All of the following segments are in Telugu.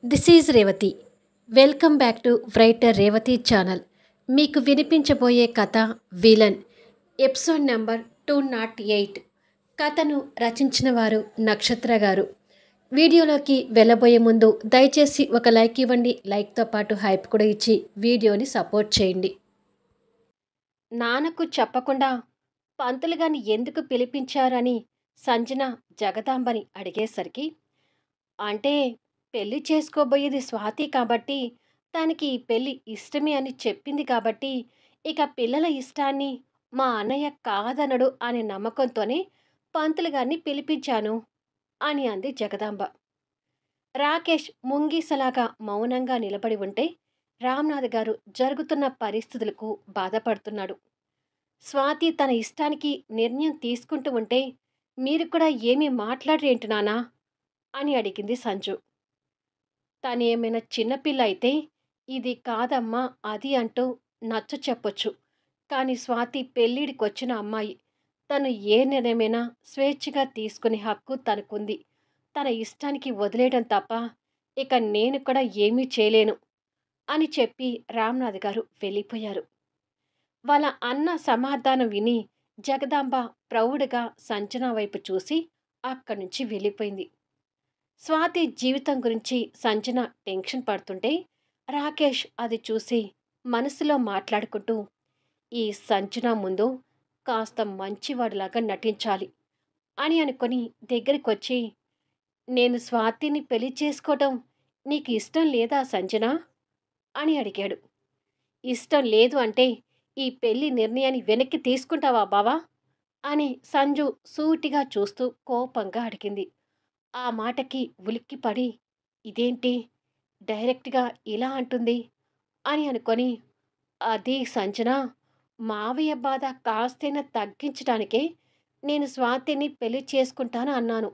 This is Revathi. Welcome back to writer Revathi channel. మీకు వినిపించబోయే కథ విలన్. Episode number 208. కథను రచించిన వారు నక్షత్ర గారు. వీడియోలోకి వెళ్ళబోయే ముందు దయచేసి ఒక లైక్ ఇవ్వండి. లైక్తో పాటు హైప్ కూడా ఇచ్చి వీడియోని సపోర్ట్ చేయండి. నాన్నకు చెప్పకుండా పంతులు గారిని ఎందుకు పిలిపించారని సంజన జగదాంబని అడిగేసరికి, అంటే పెళ్లి చేసుకోబోయేది స్వాతి కాబట్టి తనకి ఈ పెళ్లి ఇష్టమే అని చెప్పింది కాబట్టి ఇక పిల్లల ఇష్టాన్ని మా అన్నయ్య కాదనడు అనే నమ్మకంతోనే పంతులు గారిని పిలిపించాను అని అంది జగదాంబ. రాకేష్ ముంగీసలాగా మౌనంగా నిలబడి ఉంటే రామ్నాథ్ గారు జరుగుతున్న పరిస్థితులకు బాధపడుతున్నాడు. స్వాతి తన ఇష్టానికి నిర్ణయం తీసుకుంటూ ఉంటే మీరు కూడా ఏమీ మాట్లాడరేంటి నానా అని అడిగింది సంజు. తనేమైనా చిన్నపిల్ల అయితే ఇది కాదమ్మా అది అంటూ నచ్చ చెప్పొచ్చు. కానీ స్వాతి పెళ్ళిడికొచ్చిన అమ్మాయి. తను ఏ నిర్ణయమైనా స్వేచ్ఛగా తీసుకునే హక్కు తనకుంది. తన ఇష్టానికి వదిలేయడం తప్ప ఇక నేను కూడా ఏమీ చేయలేను అని చెప్పి రామ్నాథ్ గారు వెళ్ళిపోయారు. వాళ్ళ అన్న సమాధానం విని జగదాంబ ప్రౌఢగా సంజన వైపు చూసి అక్కడి నుంచి వెళ్ళిపోయింది. స్వాతి జీవితం గురించి సంజన టెన్షన్ పడుతుంటే రాకేష్ అది చూసి మనసులో మాట్లాడుకుంటూ, ఈ సంజన ముందు కాస్త మంచివాడిలాగా నటించాలి అని అనుకొని దగ్గరికొచ్చి, నేను స్వాతిని పెళ్లి చేసుకోవటం నీకు ఇష్టం లేదా సంజన అని అడిగాడు. ఇష్టం లేదు అంటే ఈ పెళ్లి నిర్ణయాన్ని వెనక్కి తీసుకుంటావా బావా అని సంజు సూటిగా చూస్తూ కోపంగా అడిగింది. ఆ మాటకి ఉలిక్కిపడి, ఇదేంటి డైరెక్ట్‌గా ఇలా అంటుంది అని అనుకొని, అది సంజన, మావయ్య బాధ కాస్తైనా తగ్గించడానికే నేను స్వాతిని పెళ్లి చేసుకుంటాను అన్నాను.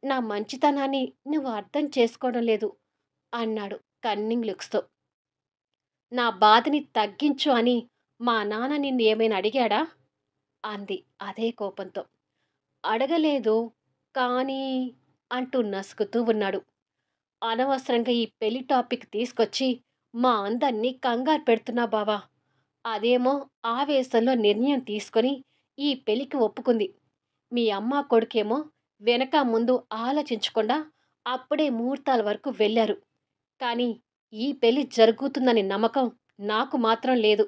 నా మంచితనాన్ని నువ్వు అర్థం చేసుకోవడం లేదు అన్నాడు కన్నింగ్ లుక్స్‌తో. నా బాధని తగ్గించు అని మా నాన్న నిన్ను ఏమైనా అడిగాడా అంది అదే కోపంతో. అడగలేదు కానీ అంటూ నసుగుతూ ఉన్నాడు. అనవసరంగా ఈ పెళ్లి టాపిక్ తీసుకొచ్చి మా అందరినీ కంగారు పెడుతున్నావు బావా. అదేమో ఆవేశంలో నిర్ణయం తీసుకొని ఈ పెళ్లికి ఒప్పుకుంది. మీ అమ్మ కొడుకేమో వెనక ముందు ఆలోచించకుండా అప్పుడే ముహూర్తాల వరకు వెళ్ళారు. కానీ ఈ పెళ్లి జరుగుతుందని నమ్మకం నాకు మాత్రం లేదు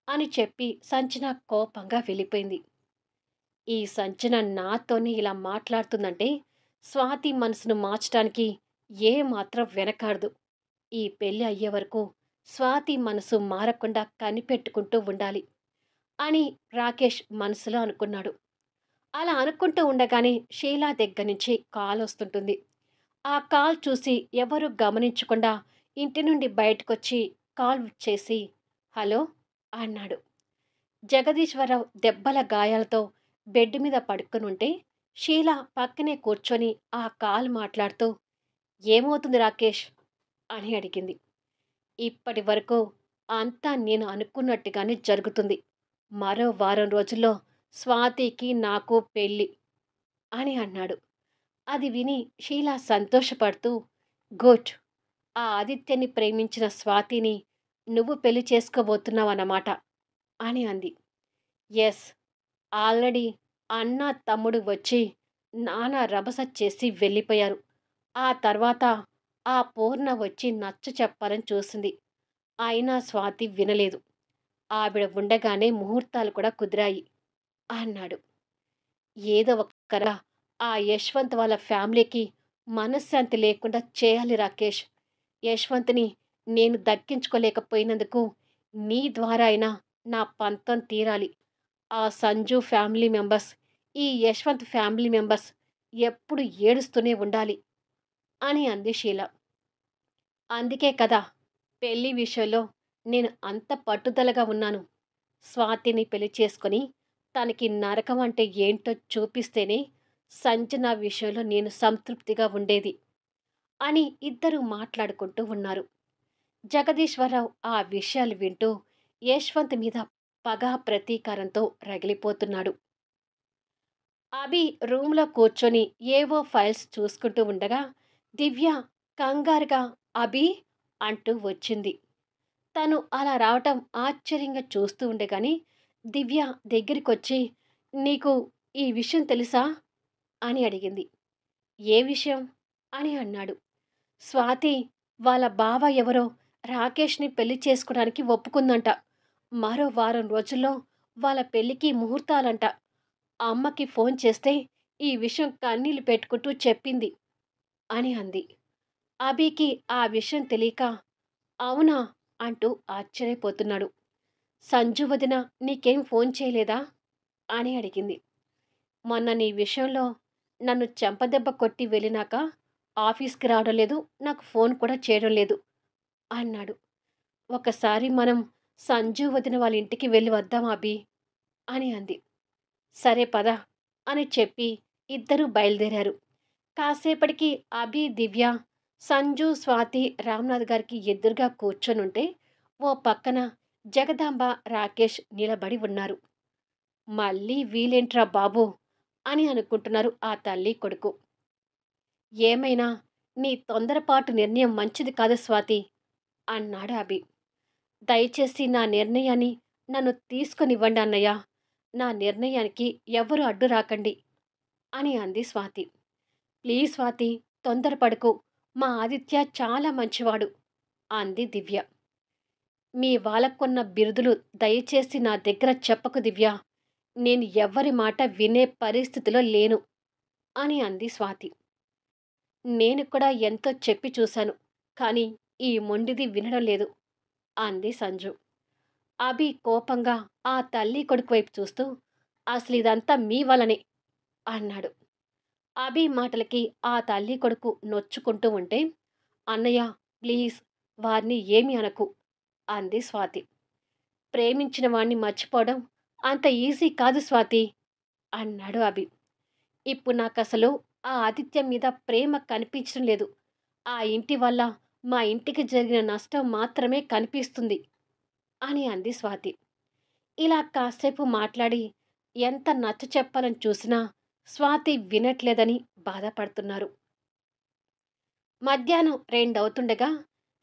అని చెప్పి సంచన కోపంగా వెళ్ళిపోయింది. ఈ సంచన నాతోనే ఇలా మాట్లాడుతుందంటే స్వాతి మనసును మార్చడానికి ఏ మాత్రం వెనకాడదు. ఈ పెళ్లి అయ్యే వరకు స్వాతి మనసు మారకుండా కనిపెట్టుకుంటూ ఉండాలి అని రాకేష్ మనసులో అనుకున్నాడు. అలా అనుకుంటూ ఉండగానే షీలా దగ్గర నుంచి కాల్ వస్తుంటుంది. ఆ కాల్ చూసి ఎవరూ గమనించకుండా ఇంటి నుండి బయటకొచ్చి కాల్ చేసి హలో అన్నాడు. జగదీశ్వరరావు దెబ్బల గాయాలతో బెడ్ మీద పడుకునుంటే షీలా పక్కనే కూర్చొని ఆ కాల్ మాట్లాడుతూ, ఏమవుతుంది రాకేష్ అని అడిగింది. ఇప్పటి వరకు అంతా నేను అనుకున్నట్టుగానే జరుగుతుంది. మరో వారం రోజుల్లో స్వాతికి నాకు పెళ్ళి అని అన్నాడు. అది విని షీలా సంతోషపడుతూ, గుడ్, ఆ ఆదిత్యని ప్రేమించిన స్వాతిని నువ్వు పెళ్లి చేసుకోబోతున్నావన్నమాట అని అంది. ఎస్, ఆల్రెడీ అన్న తమ్ముడు వచ్చి నానా రభస చేసి వెళ్ళిపోయారు. ఆ తర్వాత ఆ పూర్ణ వచ్చి నచ్చ చెప్పాలని చూసింది. అయినా స్వాతి వినలేదు. ఆవిడ ఉండగానే ముహూర్తాలు కూడా కుదిరాయి అన్నాడు. ఏదో ఒకరా ఆ యశ్వంత్ వాళ్ళ ఫ్యామిలీకి మనశ్శాంతి లేకుండా చేయాలి రాకేష్. యశ్వంత్ని నేను దక్కించుకోలేకపోయినందుకు నీ ద్వారా అయినా నా పంతం తీరాలి. ఆ సంజు ఫ్యామిలీ మెంబర్స్, ఈ యశ్వంత్ ఫ్యామిలీ మెంబర్స్ ఎప్పుడు ఏడుస్తూనే ఉండాలి అని అంది షీల. అందుకే కదా పెళ్లి విషయంలో నేను అంత పట్టుదలగా ఉన్నాను. స్వాతిని పెళ్లి చేసుకొని తనకి నరకం అంటే ఏంటో చూపిస్తేనే సంజన విషయంలో నేను సంతృప్తిగా ఉండేది అని ఇద్దరూ మాట్లాడుకుంటూ ఉన్నారు. జగదీశ్వరరావు ఆ విషయాలు వింటూ యశ్వంత్ మీద పగా ప్రతీకారంతో రగిలిపోతున్నాడు. అభి రూమ్లో కూర్చొని ఏవో ఫైల్స్ చూసుకుంటూ ఉండగా దివ్య కంగారుగా అభి అంటూ వచ్చింది. తను అలా రావటం ఆశ్చర్యంగా చూస్తూ ఉండే గాని, దివ్య దగ్గరికొచ్చి, "నీకు ఈ విషయం తెలుసా?" అని అడిగింది. "ఏ విషయం?" అని అన్నాడు. స్వాతి వాళ్ళ బావ ఎవరో రాకేష్‌ని పెళ్లి చేసుకోడానికి ఒప్పుకుందంట. మరో వారం రోజుల్లో వాళ్ళ పెళ్ళికి ముహూర్తాలంట. అమ్మకి ఫోన్ చేస్తే ఈ విషయం కన్నీళ్లు పెట్టుకుంటూ చెప్పింది అని అంది. అభికి ఆ విషయం తెలియక, అవునా అంటూ ఆశ్చర్యపోతున్నాడు. సంజు వదిన నీకేం ఫోన్ చేయలేదా అని అడిగింది. మొన్న నీ విషయంలో నన్ను చెంపదెబ్బ కొట్టి వెళ్ళినాక ఆఫీస్కి రావడం లేదు, నాకు ఫోన్ కూడా చేయడం లేదు అన్నాడు. ఒకసారి మనం సంజు వదిన వాళ్ళ ఇంటికి వెళ్ళి వద్దాం అభి అని అంది. సరే పద అని చెప్పి ఇద్దరూ బయలుదేరారు. కాసేపటికి అభి, దివ్య, సంజు, స్వాతి రామ్నాథ్ గారికి ఎదురుగా కూర్చొనుంటే ఓ పక్కన జగదాంబ, రాకేష్ నిలబడి ఉన్నారు. మళ్ళీ వీలేంట్రా బాబు అని అనుకుంటున్నారు ఆ తల్లి కొడుకు. ఏమైనా నీ తొందరపాటు నిర్ణయం మంచిది కాదు స్వాతి అన్నాడు అభి. దయచేసి నా నిర్ణయాన్ని నన్ను తీసుకొనివ్వండి అన్నయ్య. నా నిర్ణయానికి ఎవరు అడ్డు రాకండి అని అంది స్వాతి. ప్లీజ్ స్వాతి, తొందరపడకు. మా ఆదిత్య చాలా మంచివాడు అంది దివ్య. మీ వాళ్ళకున్న బిరుదులు దయచేసి నా దగ్గర చెప్పకు దివ్య. నేను ఎవ్వరి మాట వినే పరిస్థితిలో లేను అని అంది స్వాతి. నేను కూడా ఎంతో చెప్పి చూశాను, కానీ ఈ మొండిది వినడం లేదు అంది సంజు. అభి కోపంగా ఆ తల్లి కొడుకు వైపు చూస్తూ, అసలిదంతా మీ వల్లనే అన్నాడు. అభి మాటలకి ఆ తల్లి కొడుకు నొచ్చుకుంటూ ఉంటే, అన్నయ్య ప్లీజ్ వారిని ఏమీ అనకు అంది స్వాతి. ప్రేమించిన వాణ్ణి మర్చిపోవడం అంత ఈజీ కాదు స్వాతి అన్నాడు అభి. ఇప్పుడు నాకసలు ఆ ఆదిత్యం మీద ప్రేమ కనిపించడం లేదు. ఆ ఇంటి వల్ల మా ఇంటికి జరిగిన నష్టం మాత్రమే కనిపిస్తుంది అని అంది స్వాతి. ఇలా కాసేపు మాట్లాడి ఎంత నచ్చ చెప్పాలని చూసినా స్వాతి వినట్లేదని బాధపడుతున్నారు. మధ్యాహ్నం 2 అవుతుండగా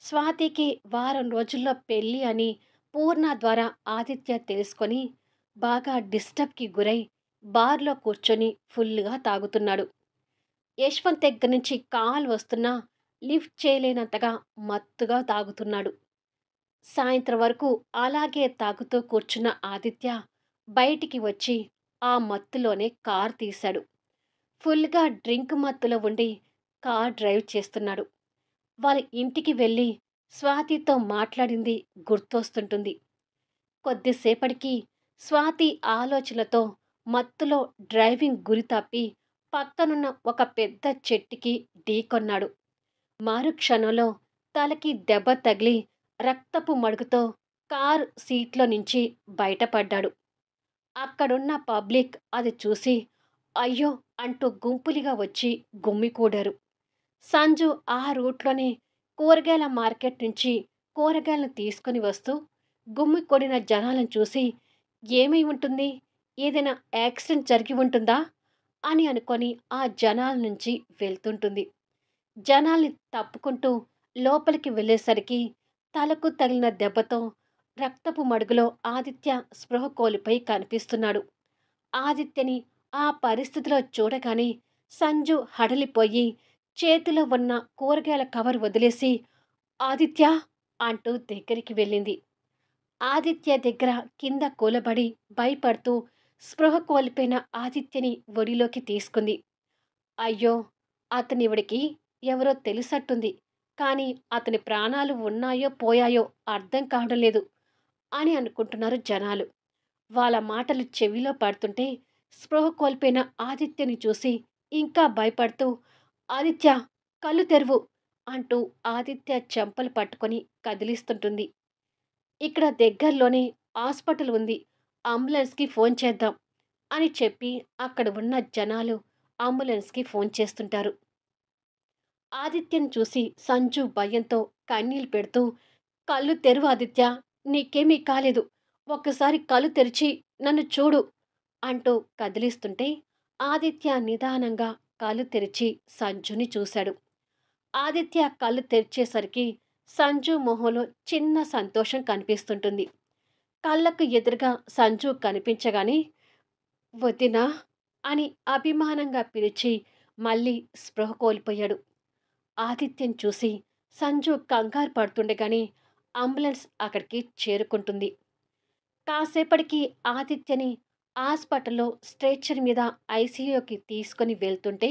స్వాతికి వారం రోజుల్లో పెళ్లి అని పూర్ణ ద్వారా ఆదిత్య తెలుసుకొని బాగా డిస్టర్బ్కి గురై బార్లో కూర్చొని ఫుల్గా తాగుతున్నాడు. యశ్వంత్ దగ్గర నుంచి కాల్ వస్తున్నా లిఫ్ట్ చేయలేనంతగా మత్తుగా తాగుతున్నాడు. సాయంత్రం వరకు అలాగే తాగుతూ కూర్చున్న ఆదిత్య బయటికి వచ్చి ఆ మత్తులోనే కార్ తీశాడు. ఫుల్గా డ్రింక్ మత్తులో ఉండి కార్ డ్రైవ్ చేస్తున్నాడు. వాళ్ళ ఇంటికి వెళ్ళి స్వాతితో మాట్లాడింది గుర్తొస్తుంటుంది. కొద్దిసేపటికి స్వాతి ఆలోచనలతో మత్తులో డ్రైవింగ్ గురి తప్పి పక్కనున్న ఒక పెద్ద చెట్టుకి ఢీకొన్నాడు. మరుక్షణంలో తలకి దెబ్బ తగిలి రక్తపు మడుగుతో కారు సీట్లో నుంచి బయటపడ్డాడు. అక్కడున్న పబ్లిక్ అది చూసి అయ్యో అంటూ గుంపులుగా వచ్చి గుమ్మికూడారు. సంజు ఆ రూట్లోనే కూరగాయల మార్కెట్ నుంచి కూరగాయలను తీసుకుని వస్తూ గుమ్మికూడిన జనాలను చూసి ఏమై ఉంటుంది, ఏదైనా యాక్సిడెంట్ జరిగి ఉంటుందా అని అనుకొని ఆ జనాల నుంచి వెళ్తుంటుంది. జనాల్ని తప్పుకుంటూ లోపలికి వెళ్ళేసరికి తలకు తగిలిన దెబ్బతో రక్తపు మడుగులో ఆదిత్య స్పృహ కోల్పోయి కనిపిస్తున్నాడు. ఆదిత్యని ఆ పరిస్థితిలో చూడగానే సంజు హడలిపోయి చేతిలో ఉన్న కూరగాయల కవర్ వదిలేసి ఆదిత్య అంటూ దగ్గరికి వెళ్ళింది. ఆదిత్య దగ్గర కింద కూలబడి భయపడుతూ స్పృహ కోల్పోయిన ఆదిత్యని ఒడిలోకి తీసుకుంది. అయ్యో, అతనివిడికి ఎవరో తెలిసట్టుంది, కానీ అతని ప్రాణాలు ఉన్నాయో పోయాయో అర్థం కావడం లేదు అని అనుకుంటున్నారు జనాలు. వాళ్ళ మాటలు చెవిలో పడుతుంటే స్పృహ కోల్పోయిన ఆదిత్యని చూసి ఇంకా భయపడుతూ ఆదిత్య కళ్ళు తెరువు అంటూ ఆదిత్య చెంపలు పట్టుకొని కదిలిస్తుంటుంది. ఇక్కడ దగ్గరలోనే హాస్పిటల్ ఉంది, అంబులెన్స్కి ఫోన్ చేద్దాం అని చెప్పి అక్కడ ఉన్న జనాలు అంబులెన్స్కి ఫోన్ చేస్తుంటారు. ఆదిత్యను చూసి సంజు భయంతో కన్నీళ్లు పెడుతూ కళ్ళు తెరువు ఆదిత్య, నీకేమీ కాలేదు, ఒక్కసారి కళ్ళు తెరిచి నన్ను చూడు అంటూ కదిలిస్తుంటే ఆదిత్య నిదానంగా కళ్ళు తెరిచి సంజుని చూశాడు. ఆదిత్య కళ్ళు తెరిచేసరికి సంజు మొహంలో చిన్న సంతోషం కనిపిస్తుంటుంది. కళ్ళకు ఎదురుగా సంజు కనిపించగానే వదినా అని అభిమానంగా పిలిచి మళ్ళీ స్పృహ కోల్పోయాడు. ఆదిత్యను చూసి సంజు కంగారు పడుతుండగానే అంబులెన్స్ అక్కడికి చేరుకుంటుంది. కాసేపటికి ఆదిత్యని హాస్పిటల్లో స్ట్రెచర్ మీద ఐసీయూకి తీసుకొని వెళ్తుంటే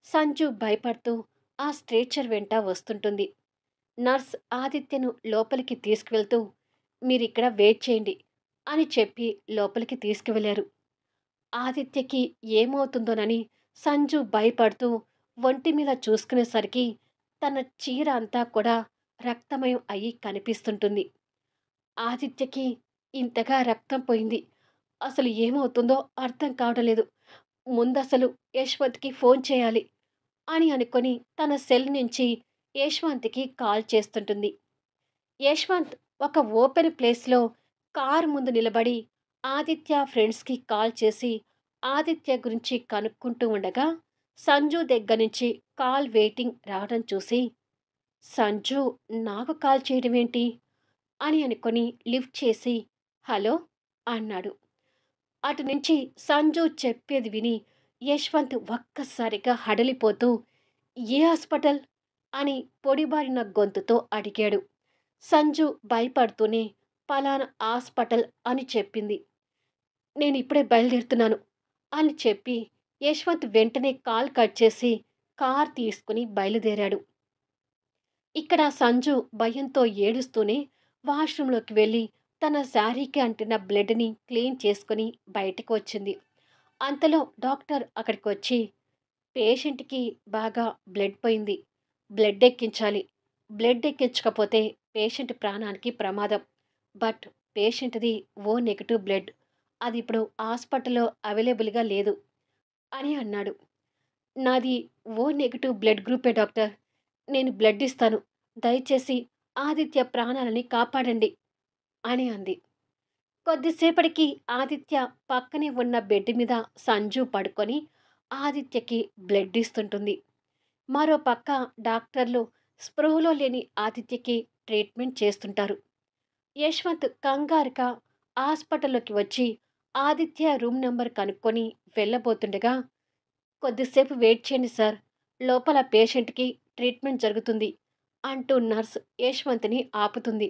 సంజు భయపడుతూ ఆ స్ట్రెచర్ వెంట వస్తుంటుంది. నర్స్ ఆదిత్యను లోపలికి తీసుకువెళ్తూ మీరిక్కడ వెయిట్ చేయండి అని చెప్పి లోపలికి తీసుకువెళ్లారు. ఆదిత్యకి ఏమవుతుందోనని సంజు భయపడుతూ ఒంటి మీద చూసుకునేసరికి తన చీర అంతా కూడా రక్తమయం అయ్యి కనిపిస్తుంటుంది. ఆదిత్యకి ఇంతగా రక్తం పోయింది. అసలు ఏమవుతుందో అర్థం కావడం లేదు. ముందసలు యశ్వంత్‌కి ఫోన్ చేయాలి అని అనుకొని తన సెల్ నుంచి యశ్వంత్‌కి కాల్ చేస్తుంటుంది. యశ్వంత్ ఒక ఓపెన్ ప్లేస్‌లో కారు ముందు నిలబడి ఆదిత్య ఫ్రెండ్స్‌కి కాల్ చేసి ఆదిత్య గురించి కనుక్కుంటూ ఉండగా సంజు దగ్గర నుంచి కాల్ వెయిటింగ్ రావడం చూసి సంజు నాకు కాల్ చేయడమేంటి అని అనుకొని లిఫ్ట్ చేసి హలో అన్నాడు. అటు నుంచి సంజు చెప్పేది విని యశ్వంత్ ఒక్కసారిగా హడలిపోతూ ఏ హాస్పిటల్ అని పొడిబారిన గొంతుతో అడిగాడు. సంజు భయపడుతూనే పలానా హాస్పిటల్ అని చెప్పింది. నేనిప్పుడే బయలుదేరుతున్నాను అని చెప్పి యశ్వంత్ వెంటనే కాల్ కట్ చేసి కార్ తీసుకుని బయలుదేరాడు. ఇక్కడ సంజు భయంతో ఏడుస్తూనే వాష్రూంలోకి వెళ్ళి తన శారీకి అంటిన బ్లడ్‌ని క్లీన్ చేసుకొని బయటకు వచ్చింది. అంతలో డాక్టర్ అక్కడికొచ్చి పేషెంట్‌కి బాగా బ్లడ్ పోయింది. బ్లడ్ ఎక్కించాలి. బ్లడ్ ఎక్కించకపోతే పేషెంట్ ప్రాణానికి ప్రమాదం. బట్ పేషెంట్‌ది ఓ నెగెటివ్ బ్లడ్. అది ఇప్పుడు హాస్పిటల్‌లో అవైలబుల్‌గా లేదు అని అన్నాడు. నాది ఓ నెగెటివ్ బ్లడ్ గ్రూపే డాక్టర్. నేను బ్లడ్ ఇస్తాను. దయచేసి ఆదిత్య ప్రాణాలని కాపాడండి అని అంది. కొద్దిసేపటికి ఆదిత్య పక్కనే ఉన్న బెడ్ మీద సంజు పడుకొని ఆదిత్యకి బ్లడ్ ఇస్తుంటుంది. మరో పక్క డాక్టర్లు స్పృహలో లేని ఆదిత్యకి ట్రీట్మెంట్ చేస్తుంటారు. యశ్వంత్ కంగారుగా హాస్పిటల్లోకి వచ్చి ఆదిత్య రూమ్ నంబర్ కనుక్కొని వెళ్ళబోతుండగా కొద్దిసేపు వెయిట్ చేయండి సార్. లోపల పేషెంట్‌కి ట్రీట్మెంట్ జరుగుతుంది అంటూ నర్స్ యశ్వంత్‌ని ఆపుతుంది.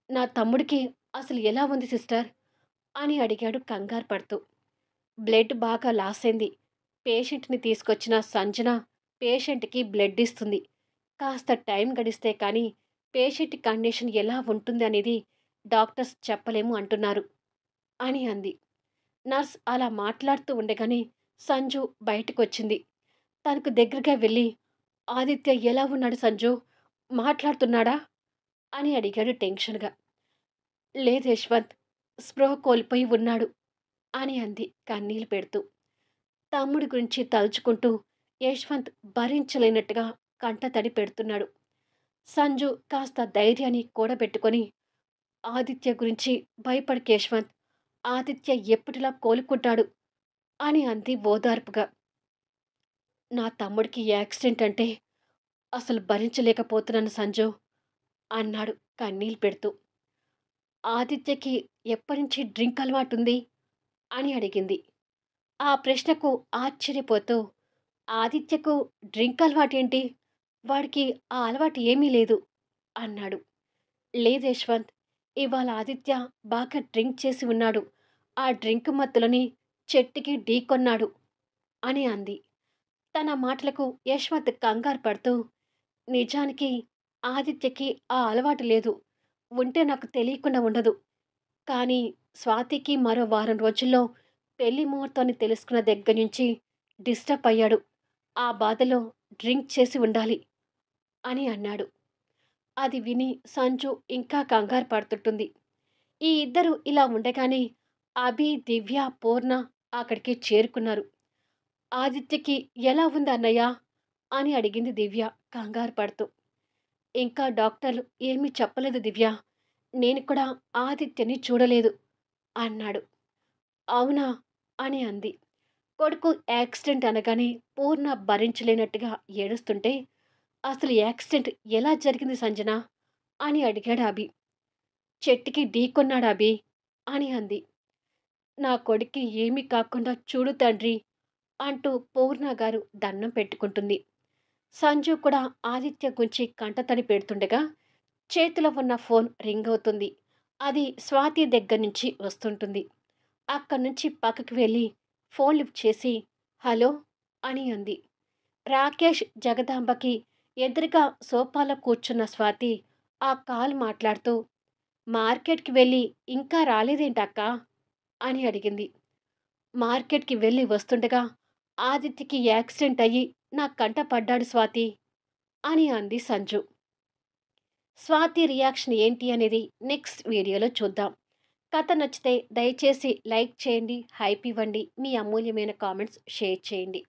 నా తమ్ముడికి అసలు ఎలా ఉంది సిస్టర్ అని అడిగాడు కంగారు పడుతూ. బ్లడ్ బాగా లాస్ అయింది. పేషెంట్‌ని తీసుకొచ్చిన సంజన పేషెంట్‌కి బ్లడ్ ఇస్తుంది. కాస్త టైం గడిస్తే కానీ పేషెంట్ కండిషన్ ఎలా ఉంటుంది అనేది డాక్టర్స్ చెప్పలేము అంటున్నారు అని అంది. నర్స్ అలా మాట్లాడుతూ ఉండగానే సంజు బయటకొచ్చింది. తనకు దగ్గరగా వెళ్ళి ఆదిత్య ఎలా ఉన్నాడు సంజు? మాట్లాడుతున్నాడా? అని అడిగాడు టెన్షన్‌గా. లేదు యశ్వంత్. స్పృహ కోల్పోయి ఉన్నాడు అని అంది కన్నీళ్లు పెడుతూ. తమ్ముడి గురించి తలుచుకుంటూ యశ్వంత్ భరించలేనట్టుగా కంటతడి పెడుతున్నాడు. సంజు కాస్త ధైర్యాన్ని కూడబెట్టుకొని ఆదిత్య గురించి భయపడకు యశ్వంత్. ఆదిత్య ఎప్పటిలా కోలుకుంటాడు అని అంది ఓదార్పుగా. నా తమ్ముడికి యాక్సిడెంట్ అంటే అసలు భరించలేకపోతున్నాను సంజు అన్నాడు కన్నీళ్లు పెడుతూ. ఆదిత్యకి ఎప్పటినుంచి డ్రింక్ అలవాటుంది అని అడిగింది. ఆ ప్రశ్నకు ఆశ్చర్యపోతూ ఆదిత్యకు డ్రింక్ అలవాటేంటి? వాడికి ఆ అలవాటు ఏమీ లేదు అన్నాడు. లేదు యశ్వంత్. ఇవాళ ఆదిత్య బాగా డ్రింక్ చేసి ఉన్నాడు. ఆ డ్రింక్ మత్తులోని చెట్టుకి ఢీకొన్నాడు అని అంది. తన మాటలకు యశ్వంత్ కంగారు పడుతూ నిజానికి ఆదిత్యకి ఆ అలవాటు లేదు. ఉంటే నాకు తెలియకుండా ఉండదు. కానీ స్వాతికి మరో వారం రోజుల్లో పెళ్లి ముహూర్తాన్ని తెలుసుకున్న దగ్గర నుంచి డిస్టర్బ్ అయ్యాడు. ఆ బాధలో డ్రింక్ చేసి ఉండాలి అని అన్నాడు. అది విని సంజు ఇంకా కంగారు పడుతుంటుంది. ఈ ఇద్దరు ఇలా ఉండగానే అభి, దివ్య, పూర్ణ అక్కడికి చేరుకున్నారు. ఆదిత్యకి ఎలా ఉంది అన్నయ్య అని అడిగింది దివ్య కంగారు పడుతూ. ఇంకా డాక్టర్లు ఏమీ చెప్పలేదు దివ్య. నేను కూడా ఆదిత్యని చూడలేదు అన్నాడు. అవునా అని అంది. కొడుకు యాక్సిడెంట్ అనగానే పూర్ణ భరించలేనట్టుగా ఏడుస్తుంటే అసలు యాక్సిడెంట్ ఎలా జరిగింది సంజన అని అడిగాడు అభి. చెట్టుకి ఢీకొన్నాడు అభి అని అంది. నా కొడుక్కి ఏమీ కాకుండా చూడు తండ్రి అంటూ పూర్ణ గారు దండం పెట్టుకుంటుంది. సంజు కూడా ఆదిత్య గురించి కంటతడి పెడుతుండగా చేతిలో ఉన్న ఫోన్ రింగ్ అవుతుంది. అది స్వాతి దగ్గర నుంచి వస్తుంటుంది. అక్కడి నుంచి పక్కకి వెళ్ళి ఫోన్ లిఫ్ట్ చేసి హలో అని అంది. రాకేష్ జగదాంబకి ఎదురుగా సోఫాలో కూర్చున్న స్వాతి ఆ కాల్ మాట్లాడుతూ మార్కెట్‌కి వెళ్ళి ఇంకా రాలేదేంటక్కా అని అడిగింది. మార్కెట్‌కి వెళ్ళి వస్తుండగా ఆదిత్యకి యాక్సిడెంట్ అయ్యి నా కంట పడ్డాడు స్వాతి అని అంది సంజు. స్వాతి రియాక్షన్ ఏంటి అనేది నెక్స్ట్ వీడియోలో చూద్దాం. కథ నచ్చితే దయచేసి లైక్ చేయండి, హైప్ ఇవ్వండి, మీ అమూల్యమైన కామెంట్స్ షేర్ చేయండి.